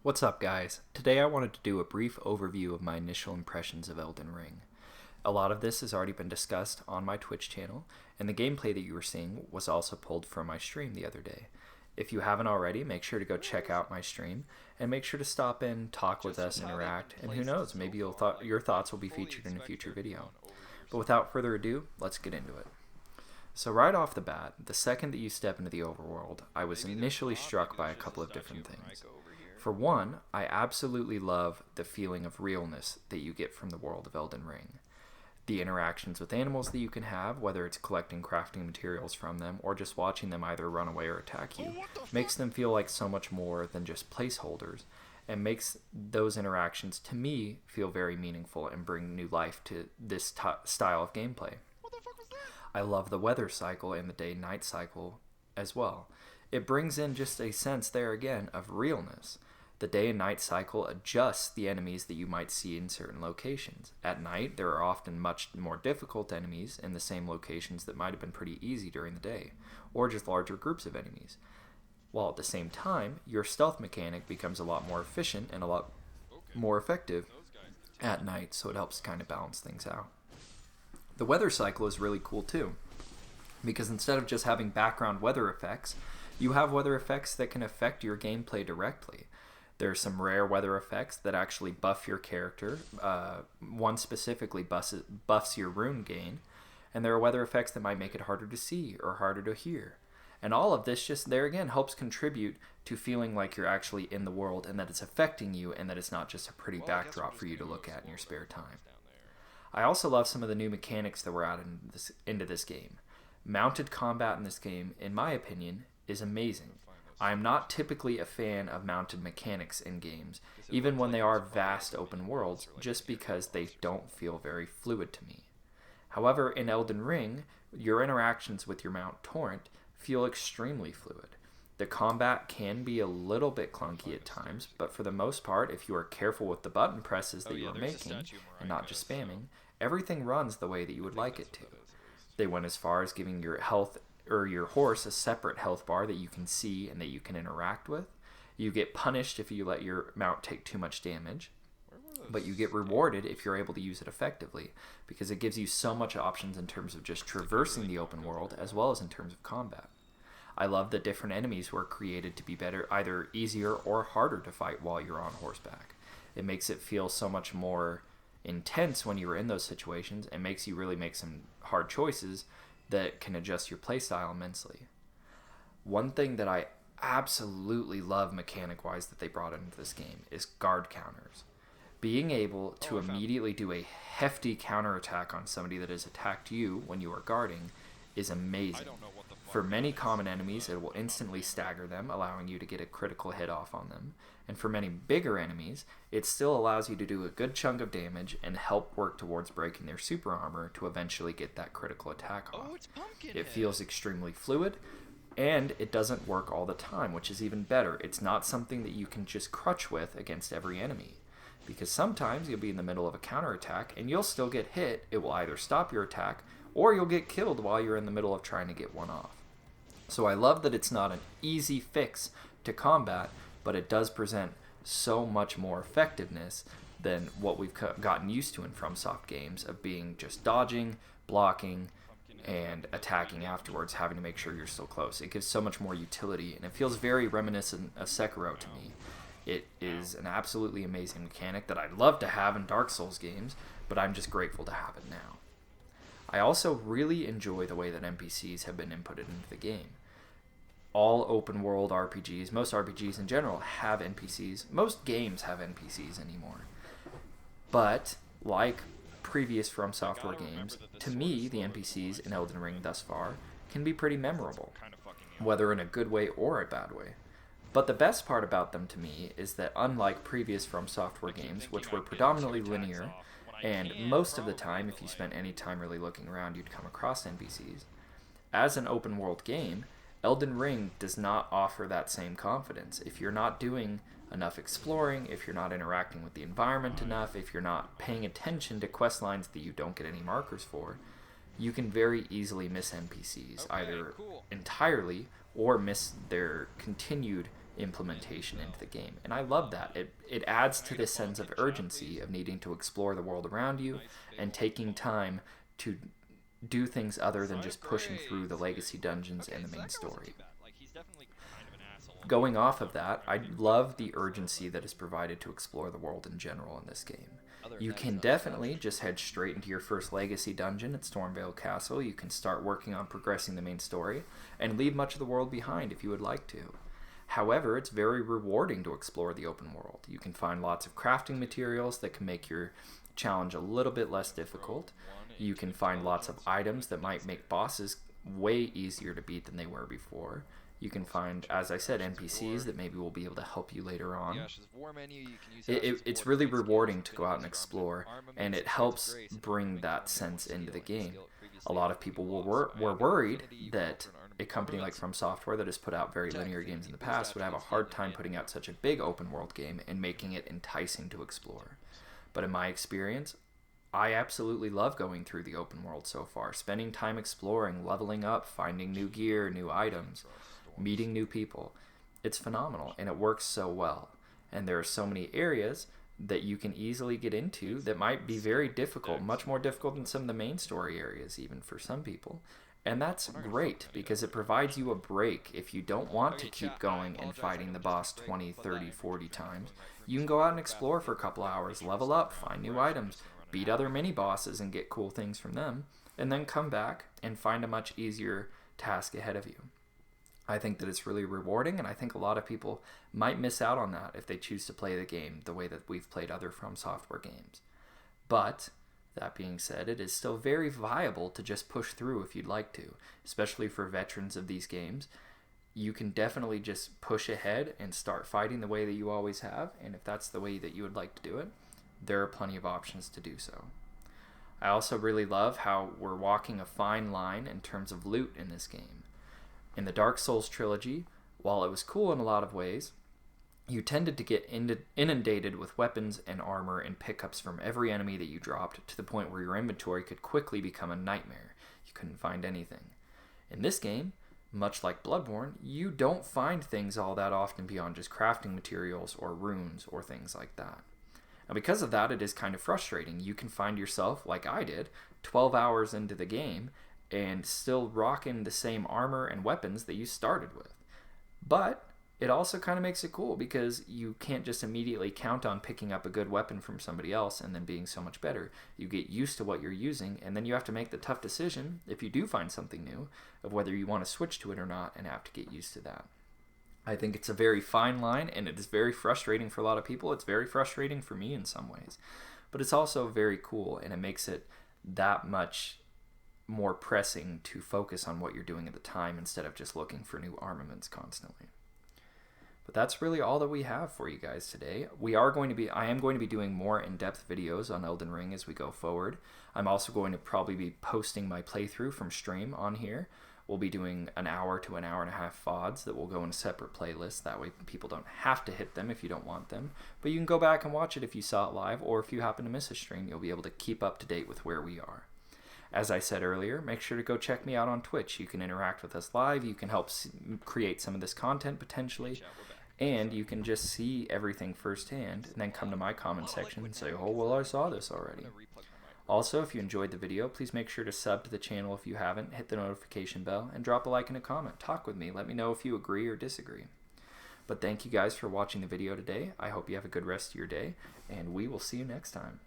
What's up, guys? Today I wanted to do a brief overview of my initial impressions of Elden Ring. A lot of this has already been discussed on my Twitch channel, and the gameplay that you were seeing was also pulled from my stream the other day. If you haven't already, make sure to go check out my stream, and make sure to stop in, talk with us, interact, and who knows, maybe your thoughts will be featured in a future video. But without further ado, let's get into it. So right off the bat, the second that you step into the overworld, I was initially struck by a couple of different things. For one, I absolutely love the feeling of realness that you get from the world of Elden Ring. The interactions with animals that you can have, whether it's collecting crafting materials from them or just watching them either run away or attack you, makes them feel like so much more than just placeholders, and makes those interactions, to me, feel very meaningful and bring new life to this style of gameplay. I love the weather cycle and the day-night cycle as well. It brings in just a sense there again of realness. The day and night cycle adjusts the enemies that you might see in certain locations. At night, there are often much more difficult enemies in the same locations that might have been pretty easy during the day, or just larger groups of enemies. While at the same time, your stealth mechanic becomes a lot more efficient and a lot more effective at night, so it helps kind of balance things out. The weather cycle is really cool too, because instead of just having background weather effects, you have weather effects that can affect your gameplay directly. There are some rare weather effects that actually buff your character. One specifically buffs your rune gain, and there are weather effects that might make it harder to see or harder to hear. And all of this just there again helps contribute to feeling like you're actually in the world and that it's affecting you and that it's not just a pretty backdrop for you to look at in your spare time. I also love some of the new mechanics that were added into this game. Mounted combat in this game, in my opinion, is amazing. I am not typically a fan of mounted mechanics in games, even when they are vast open worlds, just because they don't feel very fluid to me. However, in Elden Ring, your interactions with your Mount Torrent feel extremely fluid. The combat can be a little bit clunky at times, but for the most part, if you are careful with the button presses that you are making, and not just spamming, everything runs the way that you would like it to. They went as far as giving your health or your horse a separate health bar that you can see and that you can interact with. You get punished if you let your mount take too much damage, but you get rewarded if you're able to use it effectively, because it gives you so much options in terms of just traversing the open world as well as in terms of combat. I love that different enemies were created to be better, either easier or harder to fight while you're on horseback. It makes it feel so much more intense when you're in those situations and makes you really make some hard choices that can adjust your playstyle immensely. One thing that I absolutely love mechanic-wise that they brought into this game is guard counters. Being able to immediately do a hefty counterattack on somebody that has attacked you when you are guarding is amazing. For many common enemies, it will instantly stagger them, allowing you to get a critical hit off on them. And for many bigger enemies, it still allows you to do a good chunk of damage and help work towards breaking their super armor to eventually get that critical attack off. It feels extremely fluid, and it doesn't work all the time, which is even better. It's not something that you can just crutch with against every enemy, because sometimes you'll be in the middle of a counterattack and you'll still get hit. It will either stop your attack or you'll get killed while you're in the middle of trying to get one off. So I love that it's not an easy fix to combat, but it does present so much more effectiveness than what we've gotten used to in FromSoft games of being just dodging, blocking, and attacking afterwards, having to make sure you're still close. It gives so much more utility, and it feels very reminiscent of Sekiro to me. It is an absolutely amazing mechanic that I'd love to have in Dark Souls games, but I'm just grateful to have it now. I also really enjoy the way that NPCs have been inputted into the game. All open world RPGs, most RPGs in general, have NPCs. Most games have NPCs anymore. But, like previous From Software games, to me, the NPCs in Elden Ring thus far can be pretty memorable, whether in a good way or a bad way. But the best part about them to me is that unlike previous From Software games, which were predominantly linear, and most of the time, if you spent any time really looking around, you'd come across NPCs, as an open world game, Elden Ring does not offer that same confidence. If you're not doing enough exploring, if you're not interacting with the environment enough, if you're not paying attention to quest lines that you don't get any markers for, you can very easily miss NPCs, either entirely or miss their continued implementation into the game. And I love that. It adds to this sense of urgency of needing to explore the world around you and taking time to do things other than just pushing through the legacy dungeons and the main story. Going off of that, I love the urgency that is provided to explore the world in general in this game. You can definitely just head straight into your first legacy dungeon at Stormvale Castle. You can start working on progressing the main story and leave much of the world behind if you would like to. However, it's very rewarding to explore the open world. You can find lots of crafting materials that can make your challenge a little bit less difficult. You can find lots of items that might make bosses way easier to beat than they were before. You can find, as I said, NPCs that maybe will be able to help you later on. It's really rewarding to go out and explore, and it helps bring that sense into the game. A lot of people were worried that a company like From Software that has put out very linear games in the past would have a hard time putting out such a big open world game and making it enticing to explore. But in my experience, I absolutely love going through the open world so far, spending time exploring, leveling up, finding new gear, new items, meeting new people. It's phenomenal, and it works so well. And there are so many areas that you can easily get into that might be very difficult, much more difficult than some of the main story areas even for some people. And that's great because it provides you a break. If you don't want to keep going and fighting the boss 20, 30, 40 times, you can go out and explore for a couple hours, level up, find new items, beat other mini bosses and get cool things from them, and then come back and find a much easier task ahead of you. I think that it's really rewarding, and I think a lot of people might miss out on that if they choose to play the game the way that we've played other From Software games. But that being said, it is still very viable to just push through if you'd like to, especially for veterans of these games. You can definitely just push ahead and start fighting the way that you always have, and if that's the way that you would like to do it, there are plenty of options to do so. I also really love how we're walking a fine line in terms of loot in this game. In the Dark Souls trilogy, while it was cool in a lot of ways, you tended to get inundated with weapons and armor and pickups from every enemy that you dropped to the point where your inventory could quickly become a nightmare. You couldn't find anything. In this game, much like Bloodborne, you don't find things all that often beyond just crafting materials or runes or things like that. And because of that, it is kind of frustrating. You can find yourself, like I did, 12 hours into the game and still rocking the same armor and weapons that you started with. But it also kind of makes it cool because you can't just immediately count on picking up a good weapon from somebody else and then being so much better. You get used to what you're using, and then you have to make the tough decision, if you do find something new, of whether you want to switch to it or not and have to get used to that. I think it's a very fine line, and it is very frustrating for a lot of people. It's very frustrating for me in some ways. But it's also very cool, and it makes it that much more pressing to focus on what you're doing at the time instead of just looking for new armaments constantly. But that's really all that we have for you guys today. I am going to be doing more in-depth videos on Elden Ring as we go forward. I'm also going to probably be posting my playthrough from stream on here. We'll be doing an hour to an hour and a half VODs that will go in a separate playlist. That way people don't have to hit them if you don't want them. But you can go back and watch it if you saw it live, or if you happen to miss a stream, you'll be able to keep up to date with where we are. As I said earlier, make sure to go check me out on Twitch. You can interact with us live. You can help create some of this content potentially. And you can just see everything firsthand and then come to my comment section and say, oh, well, I saw this already. Also, if you enjoyed the video, please make sure to sub to the channel if you haven't, hit the notification bell, and drop a like and a comment. Talk with me. Let me know if you agree or disagree. But thank you guys for watching the video today. I hope you have a good rest of your day, and we will see you next time.